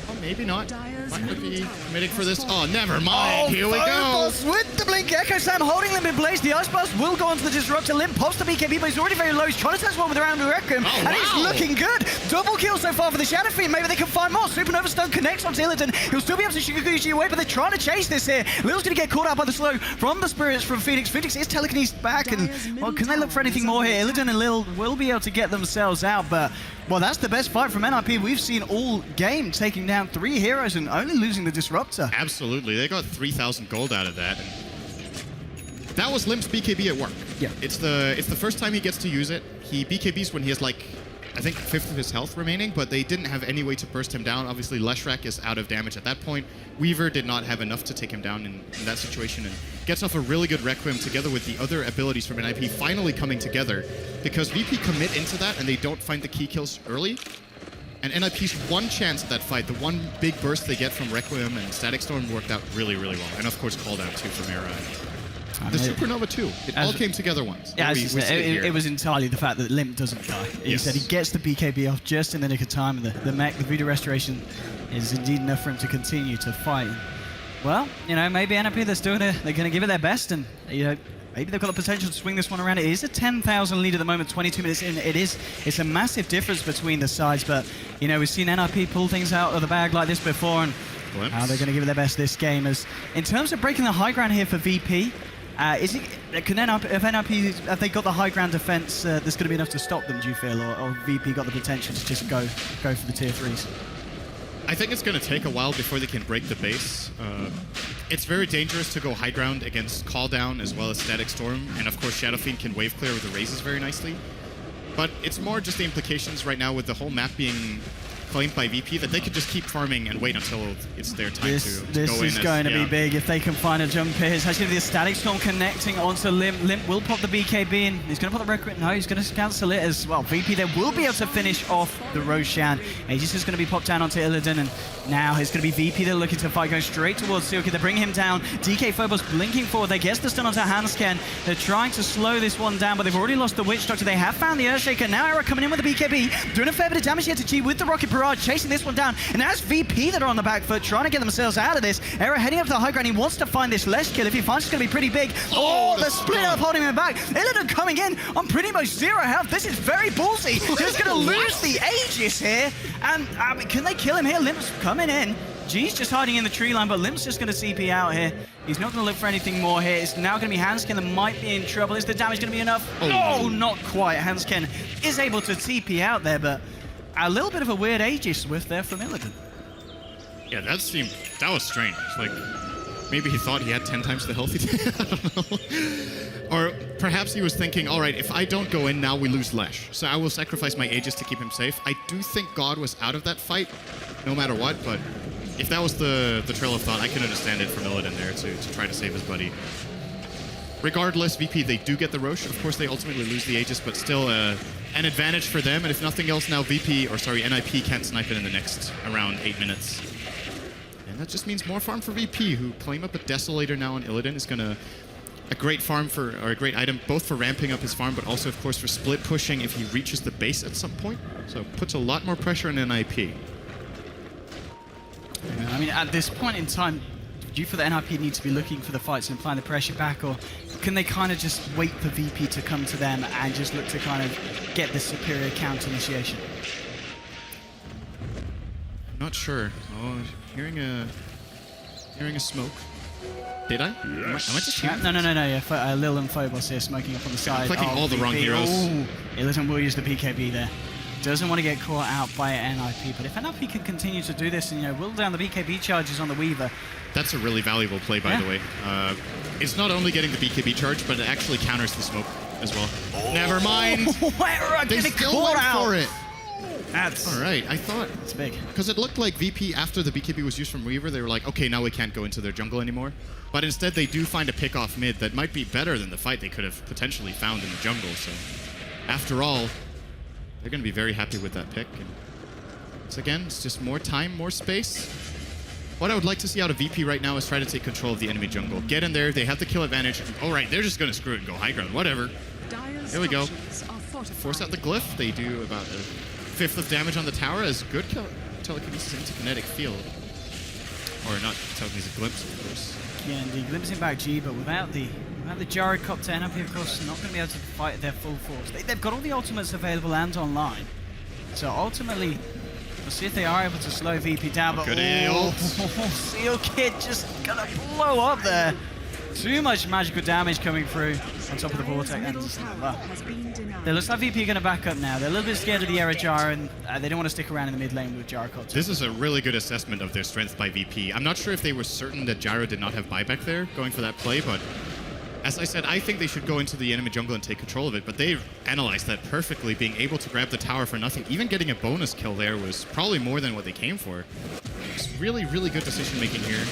Oh, maybe not. Might be committing for this. Oh, never mind. Here we go. With the Blink Echo Slam holding Limp in place. The Ice Blast will go onto the Disruptor. Limp pops the BKB, but he's already very low. He's trying to touch one with the round of Requiem, and it's looking good. Double kill so far for the Shadow Fiend. Maybe they can find more. Supernova Stun connects on Illidan. He'll still be able to Shikuguchi away, but they're trying to chase this here. Lil's going to get caught out by the slow from the Spirits from Phoenix. Phoenix is telekinesis back, and well, can they look for anything more here? Illidan and Lil will be able to get themselves out, but well, that's the best fight from NIP we've seen all game, taking down 3 heroes and only losing the Disruptor. Absolutely. They got 3,000 gold out of that. And that was Limp's BKB at work. Yeah. It's the first time he gets to use it. He BKBs when he has like, I think 1/5 of his health remaining, but they didn't have any way to burst him down. Obviously, Leshrac is out of damage at that point. Weaver did not have enough to take him down in that situation, and gets off a really good Requiem together with the other abilities from NIP finally coming together, because VP commit into that and they don't find the key kills early. And NIP's one chance at that fight, the one big burst they get from Requiem and Static Storm worked out really, really well. And of course, call down too from Era. The Supernova too. It all came together once. Yeah, it was entirely the fact that Limp doesn't die. He said he gets the BKB off just in the nick of time, and the mech, the Voodoo Restoration, is indeed enough for him to continue to fight. Well, you know, maybe NIP, they're going to give it their best, and you know, maybe they've got the potential to swing this one around. It is a 10,000 lead at the moment, 22 minutes in. It's a massive difference between the sides, but you know, we've seen NIP pull things out of the bag like this before, and how they're going to give it their best this game. As in terms of breaking the high ground here for VP. Have they got the high ground defense that's going to be enough to stop them, do you feel, or VP got the potential to just go for the tier 3s? I think it's going to take a while before they can break the base. It's very dangerous to go high ground against Call Down as well as Static Storm, and of course Shadow Fiend can wave clear with the raises very nicely. But it's more just the implications right now with the whole map being claimed by VP that they could just keep farming and wait until it's their time to go in. This is going to be big if they can find a jump here. It's actually the Static Storm connecting onto Limp. Limp will pop the BKB in. He's going to put the Requiem. No, he's going to cancel it as well. VP there will be able to finish off the Roshan. Aegis is going to be popped down onto Illidan, and now it's going to be VP they're looking to fight, going straight towards Sealkid. They bring him down. DK Phobos blinking forward. They get the stun onto Hansken. They're trying to slow this one down, but they've already lost the Witch Doctor. They have found the Earthshaker. Now Era coming in with the BKB, doing a fair bit of damage here to Chi with the Rocket Barrage, chasing this one down. And that's VP that are on the back foot, trying to get themselves out of this. Era heading up to the high ground. He wants to find this Lesh kill. If he finds, it's going to be pretty big. Oh, the split up holding him back. Illidan coming in on pretty much 0 health. This is very ballsy. He's going to lose the Aegis here. And can they kill him here? Limp's coming in. G's just hiding in the tree line, but Limp's just going to CP out here. He's not going to look for anything more here. It's now going to be Hansken that might be in trouble. Is the damage going to be enough? Oh, not quite. Hansken is able to TP out there, but a little bit of a weird Aegis whiff there from Illidan. Yeah, that was strange. Like, maybe he thought he had 10 times the health he did. I don't know. Or perhaps he was thinking, all right, if I don't go in now, we lose Lesh. So I will sacrifice my Aegis to keep him safe. I do think God was out of that fight, no matter what, but if that was the trail of thought, I can understand it from Illidan there to try to save his buddy. Regardless, VP, they do get the Rosh. Of course, they ultimately lose the Aegis, but still an advantage for them. And if nothing else, now NIP can't snipe it in the next around 8 minutes. And that just means more farm for VP, who claim up a Desolator now on Illidan. Is gonna a great farm or a great item, both for ramping up his farm, but also, of course, for split pushing if he reaches the base at some point. So puts a lot more pressure on NIP. I mean, at this point in time, do you feel that NIP need to be looking for the fights and applying the pressure back, or can they kind of just wait for VP to come to them and just look to kind of get the superior counter initiation? Not sure. Oh, hearing a smoke. Did I? Am I just hearing? No. Yeah, Lil and Phobos here smoking up on the side. Clicking all the VP. wrong heroes. Oh, Illidan will use the BKB there. Doesn't want to get caught out by NIP, but if NIP can continue to do this and, you know, whittle down the BKB charges on the Weaver. That's a really valuable play, by the way. It's not only getting the BKB charge, but it actually counters the smoke as well. Never mind. They still went for it. That's all right. I thought it's big because it looked like VP after the BKB was used from Weaver, they were like, okay, now we can't go into their jungle anymore. But instead, they do find a pick off mid that might be better than the fight they could have potentially found in the jungle. So, after all, they're going to be very happy with that pick. And once again, it's just more time, more space. What I would like to see out of VP right now is try to take control of the enemy jungle. Get in there. They have the kill advantage. All right, they're just going to screw it and go high ground. Whatever. Here we go. Force out the glyph. They do about a fifth of damage on the tower as good telekinesis into kinetic field. Or not telekinesis, glimpse, of course. Yeah, indeed. Glimpsing back G, but without the gyrocopter, NIP, of course, not going to be able to fight at their full force. They've got all the ultimates available and online. So ultimately, we'll see if they are able to slow VP down. But good ult. Seal Kid just going to blow up there. Too much magical damage coming through on top of the Vortex. And, it looks like VP are going to back up now. They're a little bit scared of the Era Jar, and they don't want to stick around in the mid lane with Gyrocopter. This is a really good assessment of their strength by VP. I'm not sure if they were certain that Gyro did not have buyback there, going for that play, but as I said, I think they should go into the enemy jungle and take control of it, but they've analyzed that perfectly, being able to grab the tower for nothing. Even getting a bonus kill there was probably more than what they came for. It's really, really good decision making here.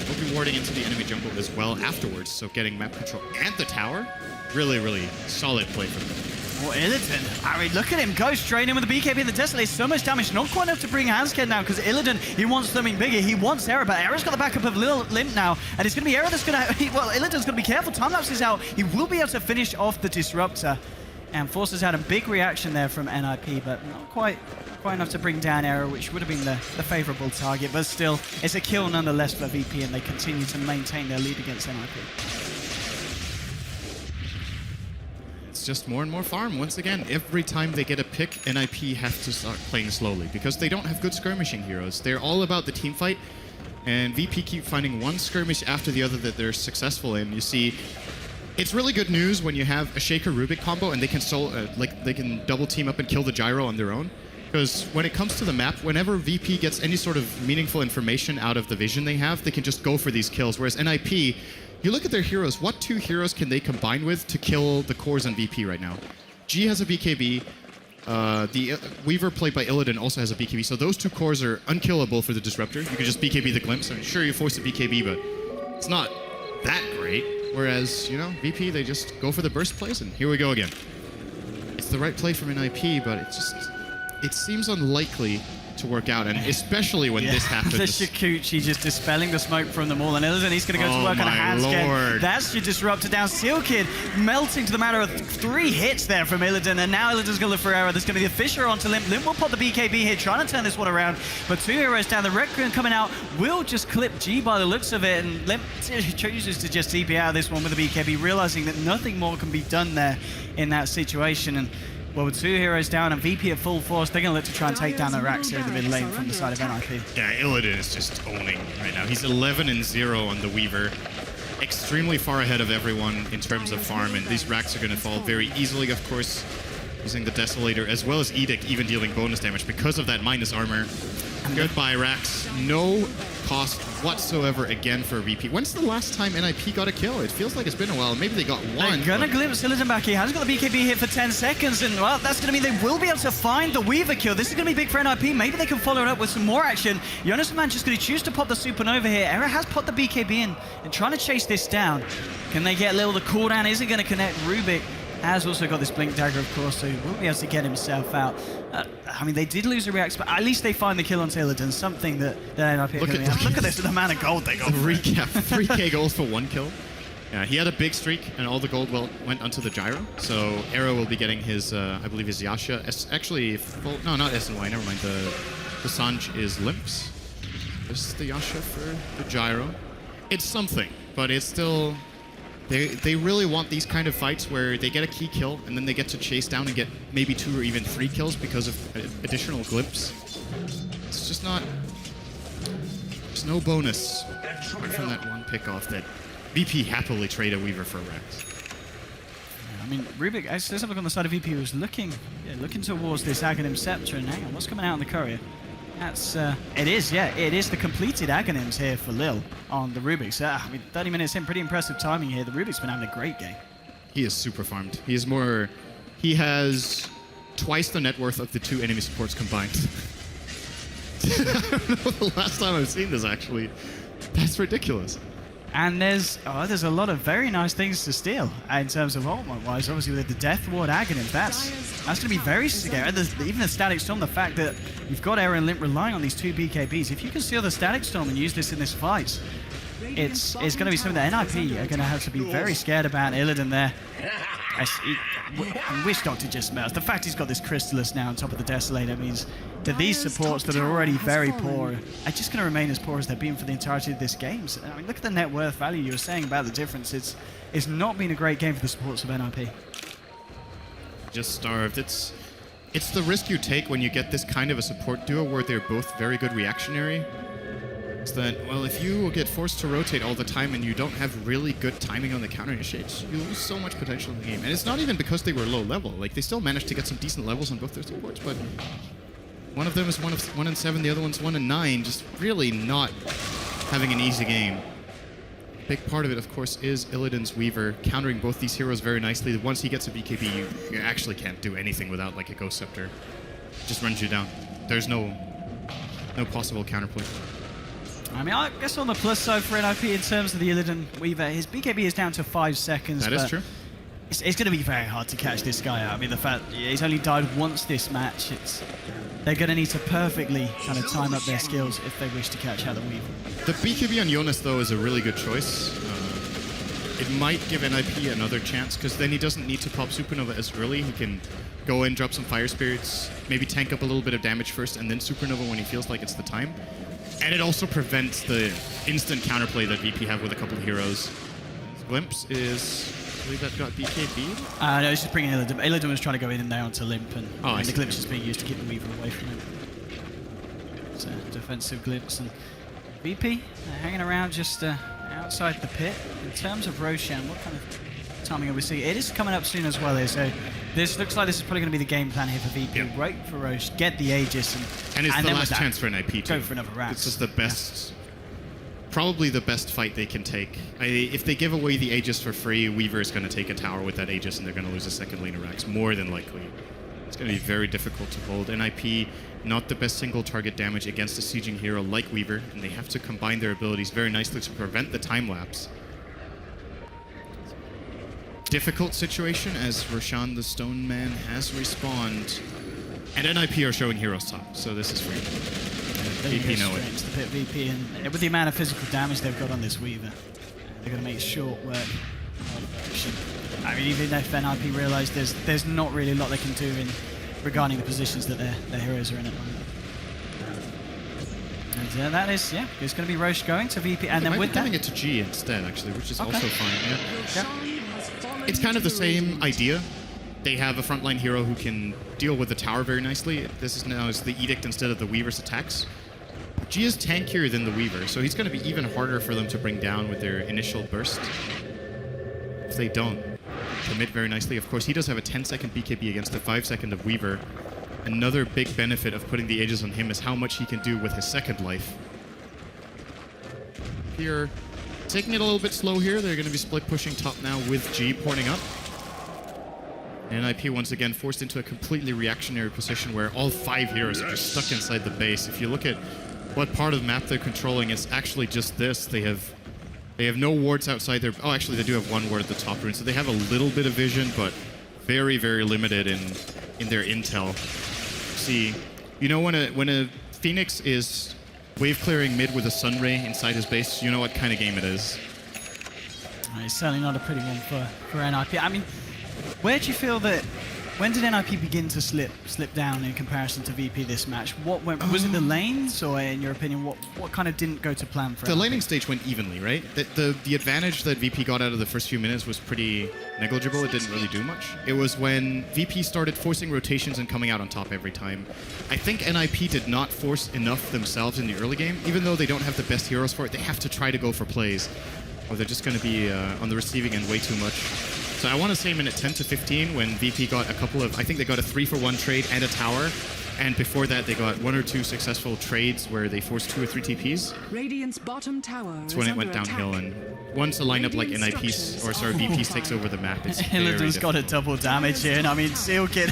We'll be warding into the enemy jungle as well afterwards, so getting map control and the tower, really, really solid play from them. Well, Illidan, I mean, look at him go straight in with the BKB and the Desolate. So much damage, not quite enough to bring Handscape down, because Illidan, he wants something bigger. He wants Era, but Era's got the backup of Lil Limp now, and it's going to be Era that's going to... Well, Illidan's going to be careful. Time-lapse is out. He will be able to finish off the Disruptor, and forces out a big reaction there from NIP, but not quite enough to bring down Era, which would have been the favourable target. But still, it's a kill nonetheless for VP, and they continue to maintain their lead against NIP. It's just more and more farm. Once again, every time they get a pick, NIP have to start playing slowly because they don't have good skirmishing heroes. They're all about the team fight, and VP keep finding one skirmish after the other that they're successful in. You see, it's really good news when you have a Shaker Rubik combo and they can they can double team up and kill the Gyro on their own. Because when it comes to the map, whenever VP gets any sort of meaningful information out of the vision they have, they can just go for these kills. Whereas NIP, you look at their heroes, what two heroes can they combine with to kill the cores on VP right now? G has a BKB, the Weaver played by Illidan also has a BKB, so those two cores are unkillable for the Disruptor. You can just BKB the Glimpse. I'm sure you force a BKB, but it's not that great. Whereas, you know, VP, they just go for the burst plays, and here we go again. It's the right play from NIP, but it seems unlikely to work out, and especially when this happens. The Shikuchi just dispelling the smoke from them all, and Illidan, he's going to go to work on a Handscape. That's your Disruptor down. Seal Kid melting to the matter of 3 hits there from Illidan, and now Illidan's going to look for Era. There's going to be a Fisher onto Limp. Limp will pop the BKB here, trying to turn this one around, but 2 heroes down. The Requiem coming out will just clip G by the looks of it, and Limp chooses to just TP out of this one with the BKB, realizing that nothing more can be done there in that situation. And well, with 2 heroes down and VP at full force, they're going to look to try and take down the Rax here in the mid lane from the side of NIP. Yeah, Illidan is just owning right now. He's 11-0 on the Weaver. Extremely far ahead of everyone in terms of farm, and these Rax are going to fall very easily, of course, using the Desolator, as well as Edict, even dealing bonus damage because of that minus armor. Goodbye, Rax. No cost whatsoever again for VP. When's the last time NIP got a kill? It feels like it's been a while. Maybe they got one. They're gonna glimpse Illidan back. He has got the BKB hit for 10 seconds, and well, that's gonna mean they will be able to find the Weaver kill. This is gonna be big for NIP. Maybe they can follow it up with some more action. Jonas Man just gonna choose to pop the Supernova here. Era has popped the BKB in and trying to chase this down. Can they get Lil? The cooldown isn't gonna connect. Rubik has also got this Blink Dagger, of course, so he will be able to get himself out. I mean, they did lose a React, but at least they find the kill on Illidan, something that NIP look at this, the amount of gold they got. Recap, 3k gold for 1 kill. Yeah, he had a big streak, and all the gold went onto the Gyro. So Arrow will be getting his, I believe, his Yasha. Actually, no, not SNY. Never mind. The Sanj is Limps. This is the Yasha for the gyro. It's something, but it's still... They really want these kind of fights where they get a key kill and then they get to chase down and get maybe 2 or even 3 kills because of additional glimpse. It's just not... There's no bonus apart from that one pickoff that VP happily trade a Weaver for Rex. I mean, Rubik, as there's a look on the side of VP, who's looking towards this Aghanim Scepter, and hang on, what's coming out on the courier? That's, it is the completed Aghanims here for Lil on the Rubik's. I mean, 30 minutes in, pretty impressive timing here. The Rubik's been having a great game. He is super farmed. He has twice the net worth of the 2 enemy supports combined. I don't know the last time I've seen this, actually. That's ridiculous. And there's a lot of very nice things to steal in terms of ultimate-wise. Obviously, with the Death Ward Aghanim, that's going to be very scary. Even the Static Storm, the fact that you've got Air and Limp relying on these 2 BKBs. If you can steal the Static Storm and use this in this fight, it's going to be something that NIP are going to have to be very scared about. Illidan there. I wish Doctor just smells. The fact he's got this Crystallis now on top of the Desolator means that these supports that are already very poor are just going to remain as poor as they've been for the entirety of this game. So, I mean, look at the net worth value you were saying about the difference. It's not been a great game for the supports of NIP. Just starved. It's the risk you take when you get this kind of a support duo where they're both very good reactionary. It's that, well, if you get forced to rotate all the time and you don't have really good timing on the counter initiates, you lose so much potential in the game. And it's not even because they were low level. Like, they still managed to get some decent levels on both their supports, but one of them is 1 in 7, the other one's 1 in 9, just really not having an easy game. A big part of it, of course, is Illidan's Weaver countering both these heroes very nicely. Once he gets a BKB, you actually can't do anything without, like, a Ghost Scepter. It just runs you down. There's no possible counterplay. I mean, I guess on the plus side for NIP in terms of the Illidan Weaver, his BKB is down to 5 seconds. That is true. It's going to be very hard to catch this guy out. I mean, the fact he's only died once this match, they're going to need to perfectly kind of time up their skills if they wish to catch out the Weaver. The BKB on Jonas, though, is a really good choice. It might give NIP another chance, because then he doesn't need to pop Supernova as early. He can go in, drop some Fire Spirits, maybe tank up a little bit of damage first, and then Supernova when he feels like it's the time. And it also prevents the instant counterplay that VP have with a couple of heroes. Glimpse is... I believe that got BKB? No, he's just bringing Illidan. Illidan was trying to go in and there onto Limp, and the Glimpse is being used to keep the Weaver away from him. It's a defensive Glimpse, and VP hanging around just outside the pit. In terms of Roshan, what kind of timing are we seeing? It is coming up soon as well here, so this looks like this is probably going to be the game plan here for VP. Yep. Right for Roche, get the Aegis, and it's the last chance for NIP to go for another rack. This is the best, probably the best fight they can take. If they give away the Aegis for free, Weaver is going to take a tower with that Aegis, and they're going to lose a second lane of racks, more than likely. It's going to be very difficult to hold. NIP, not the best single target damage against a sieging hero like Weaver, and they have to combine their abilities very nicely to prevent the time lapse. Difficult situation as Roshan the Stone Man has respawned, and NIP are showing heroes top, so this is free. VP know it. The pit VP, and with the amount of physical damage they've got on this Weaver, they're going to make short work of Roshan. I mean, even if NIP realise there's not really a lot they can do regarding the positions that their heroes are in at the moment. And that is, it's going to be Roche going to VP, and then with that... giving it to G instead, actually, which is also fine. Yeah. It's kind of the same idea. They have a frontline hero who can deal with the tower very nicely. This is now the Edict instead of the Weaver's attacks. G is tankier than the Weaver, so he's going to be even harder for them to bring down with their initial burst. If they don't commit very nicely. Of course, he does have a 10-second BKB against a 5-second of Weaver. Another big benefit of putting the Aegis on him is how much he can do with his second life. Here, taking it a little bit slow here. They're going to be split pushing top now with G porting up. And NIP once again forced into a completely reactionary position where all 5 heroes are just stuck inside the base. If you look at what part of the map they're controlling, it's actually just this. They have no wards outside their... Oh, actually, they do have one ward at the top rune, so they have a little bit of vision, but very, very limited in their intel. See, you know when a Phoenix is wave clearing mid with a Sunray inside his base, you know what kind of game it is. It's certainly not a pretty one for NIP. I mean, where do you feel that when did NIP begin to slip down in comparison to VP this match? What went, was it the lanes, or in your opinion, what kind of didn't go to plan for The NIP? laning stage went evenly, right? The advantage that VP got out of the first few minutes was pretty negligible. It didn't really do much. It was when VP started forcing rotations and coming out on top every time. I think NIP did not force enough themselves in the early game. Even though they don't have the best heroes for it, they have to try to go for plays, or they're just going to be on the receiving end way too much. So I want to say minute 10 to 15 when VP got a couple of, I think they got a 3-for-1 trade and a tower. And before that, they got 1 or 2 successful trades where they forced 2 or 3 TPs. Radiant's bottom tower. That's when it went downhill. And once a lineup like NIP's, or sorry, VP's takes over the map, it's very Illidan's got a double damage here, and I mean, Sealkid,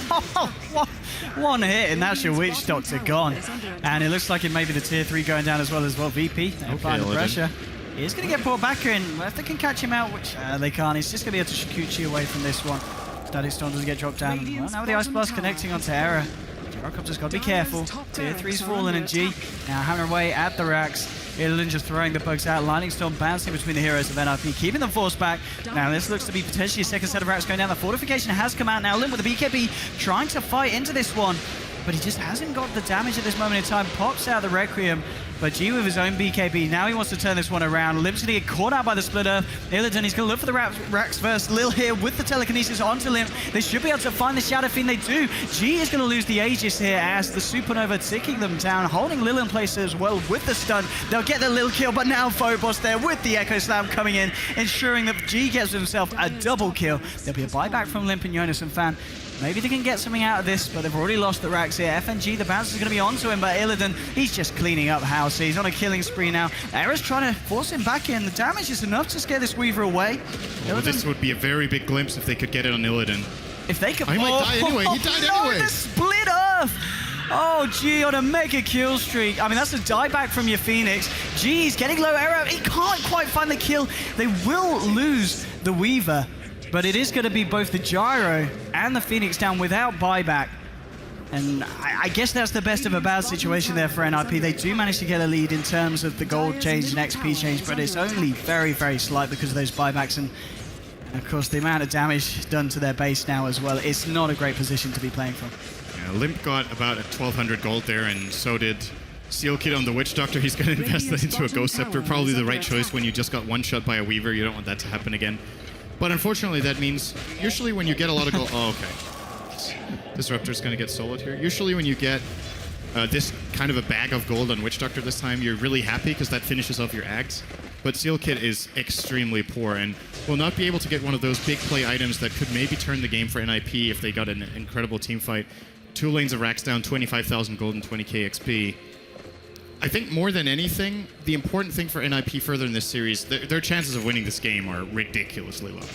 one hit, and that's your Witch Doctor gone. And it looks like it may be the tier 3 going down as well. VP, applying the pressure. He's going to get pulled back in. If they can catch him out, which they can't, he's just going to be able to Shikuchi away from this one. Static Storm doesn't get dropped down. Well, now with the Ice Blast connecting onto Era. Jarokop's just got to be careful. Tier 3's falling, and G now hammering away at the racks. Illidan just throwing the bugs out. Lightning Storm bouncing between the heroes of NIP, keeping them forced back. Now this looks to be potentially a second set of racks going down. The fortification has come out now. Lim with the BKB trying to fight into this one, but he just hasn't got the damage at this moment in time. Pops out the Requiem, but G with his own BKB. Now he wants to turn this one around. Lim's going to get caught out by the split earth. Illidan, he's going to look for the racks first. Lil here with the telekinesis onto Lim. They should be able to find the Shadow Fiend. They do. G is going to lose the Aegis here as the Supernova ticking them down, holding Lil in place as well with the stun. They'll get the Lil kill, but now Phobos there with the Echo Slam coming in, ensuring that G gets himself a double kill. There'll be a buyback from Limp and Jonas and Fan. Maybe they can get something out of this, but they've already lost the racks here. FNG, the bounce is going to be onto him, but Illidan, he's just cleaning up house. He's on a killing spree now. Era's trying to force him back in. The damage is enough to scare this Weaver away. Well, this would be a very big glimpse if they could get it on Illidan. If they could... He might die anyway. He died anyway. The split earth! Oh, G on a mega kill streak. I mean, that's a dieback from your Phoenix. G's getting low arrow. He can't quite find the kill. They will lose the Weaver, but it is going to be both the Gyro and the Phoenix down without buyback. And I guess that's the best of a bad situation there for NIP. They do manage to get a lead in terms of the gold change and XP change, but it's only very, very slight because of those buybacks. And of course, the amount of damage done to their base now as well. It's not a great position to be playing from. Yeah, Limp got about 1,200 gold there, and so did Sealkid on the Witch Doctor. He's going to invest that into a Ghost Scepter. Probably the right choice when you just got one shot by a Weaver. You don't want that to happen again. But unfortunately, that means usually when you get a lot of gold... Oh, okay. Disruptor's going to get soloed here. Usually when you get this kind of a bag of gold on Witch Doctor this time, you're really happy because that finishes off your Ags. But Sealkid is extremely poor and will not be able to get one of those big play items that could maybe turn the game for NIP if they got an incredible team fight. 2 lanes of racks down, 25,000 gold and 20k XP. I think more than anything, the important thing for NIP further in this series, their chances of winning this game are ridiculously low.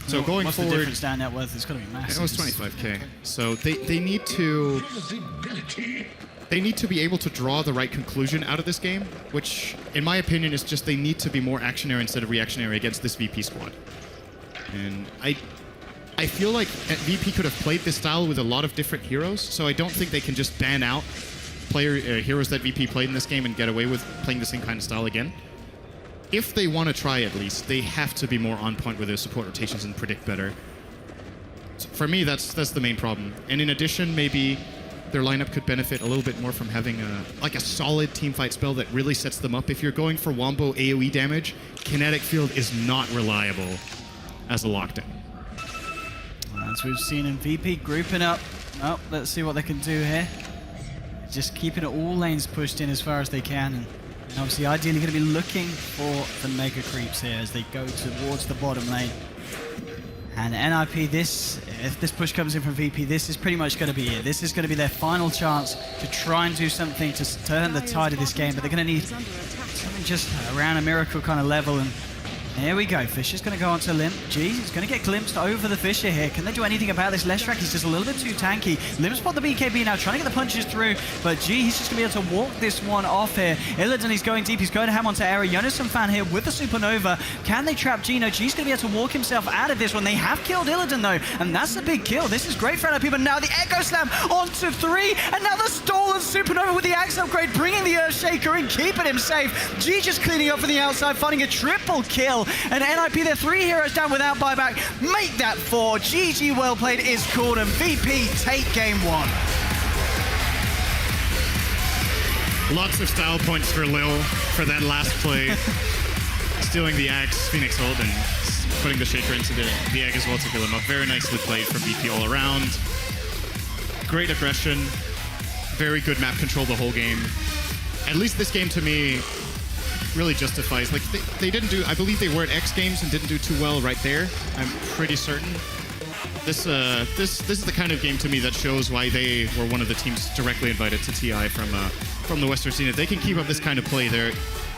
So going what's forward, the difference down net worth? It's got to be massive. it was 25k. So they need to be able to draw the right conclusion out of this game, which, in my opinion, is just they need to be more actionary instead of reactionary against this VP squad. And I feel like VP could have played this style with a lot of different heroes, so I don't think they can just ban out heroes that VP played in this game and get away with playing the same kind of style again. If they want to try, at least, they have to be more on point with their support rotations and predict better. So for me, that's the main problem. And in addition, maybe their lineup could benefit a little bit more from having a solid teamfight spell that really sets them up. If you're going for Wombo AoE damage, Kinetic Field is not reliable as a lockdown. As we've seen in VP grouping up. Oh, let's see what they can do here. Just keeping it all lanes pushed in as far as they can. And obviously, ideally going to be looking for the mega creeps here as they go towards the bottom lane. And NIP, if this push comes in from VP, this is pretty much going to be it. This is going to be their final chance to try and do something to turn the tide of this game. But they're going to need something just around a miracle kind of level. And here we go. Fisher's going to go onto Limp. G is going to get glimpsed over the Fisher here. Can they do anything about this? Leshrac is just a little bit too tanky. Limp's spot the BKB now, trying to get the punches through. But G, he's just going to be able to walk this one off here. Illidan, he's going deep. He's going to ham onto Era. Jonas and Fan here with the Supernova. Can they trap G? No, G's going to be able to walk himself out of this one. They have killed Illidan, though. And that's a big kill. This is great for NIP. But now the Echo Slam onto 3. And now the stolen Supernova with the Axe upgrade, bringing the Earthshaker and keeping him safe. G just cleaning up from the outside, finding a triple kill. And NIP, they're 3 heroes down without buyback. Make that 4. GG well played is called, and VP take game 1. Lots of style points for Lil for that last play. Stealing the axe, Phoenix ult, and putting the Shaker into the egg as well to kill him up. Very nicely played from VP all around. Great aggression. Very good map control the whole game. At least this game, to me, really justifies. Like, they didn't do... I believe they were at X Games and didn't do too well right there. I'm pretty certain. This is the kind of game to me that shows why they were one of the teams directly invited to TI from the Western scene. If they can keep up this kind of play, they're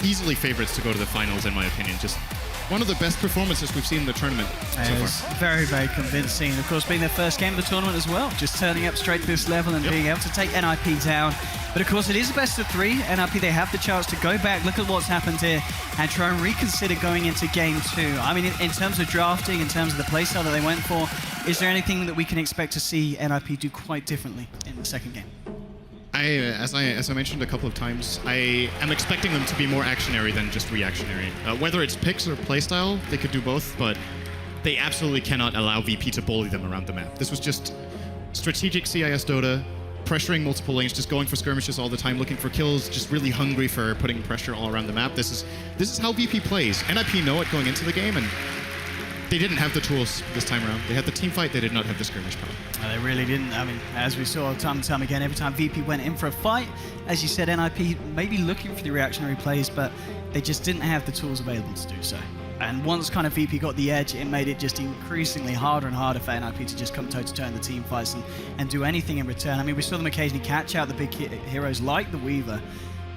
easily favorites to go to the finals, in my opinion. Just one of the best performances we've seen in the tournament so far. Very, very convincing. Of course, being their first game of the tournament as well. Just turning up straight to this level and being able to take NIP down. But of course, it is a best of 3. NIP, they have the chance to go back, look at what's happened here, and try and reconsider going into game 2. I mean, in terms of drafting, in terms of the playstyle that they went for, is there anything that we can expect to see NIP do quite differently in the second game? As I mentioned a couple of times, I am expecting them to be more actionary than just reactionary. Whether it's picks or playstyle, they could do both, but they absolutely cannot allow VP to bully them around the map. This was just strategic CIS Dota, pressuring multiple lanes, just going for skirmishes all the time, looking for kills, just really hungry for putting pressure all around the map. This is how VP plays. NIP know it going into the game, and they didn't have the tools this time around. They had the team fight, they did not have the skirmish power. They really didn't. I mean, as we saw time and time again, every time VP went in for a fight, as you said, NIP maybe looking for the reactionary plays, but they just didn't have the tools available to do so. And once kind of VP got the edge, it made it just increasingly harder and harder for NIP to just come toe-to-toe in the team fights and do anything in return. I mean, we saw them occasionally catch out the big heroes like the Weaver,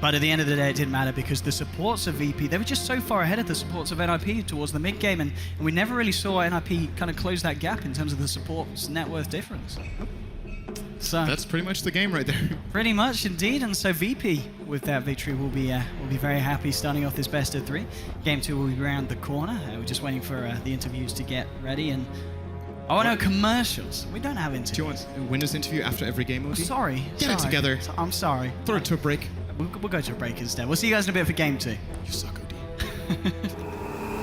but at the end of the day, it didn't matter because the supports of VP, they were just so far ahead of the supports of NIP towards the mid-game, and we never really saw NIP kind of close that gap in terms of the support's net worth difference. So that's pretty much the game right there. Pretty much indeed, and so VP with that victory will be very happy starting off this best of 3. Game 2 will be around the corner. We're just waiting for the interviews to get ready, and oh no, commercials. We don't have interviews. Do you want a winner's interview after every game, Odie? Sorry. Get it together. I'm sorry. Throw it to a break. We'll go to a break instead. We'll see you guys in a bit for game 2. You suck, Odie.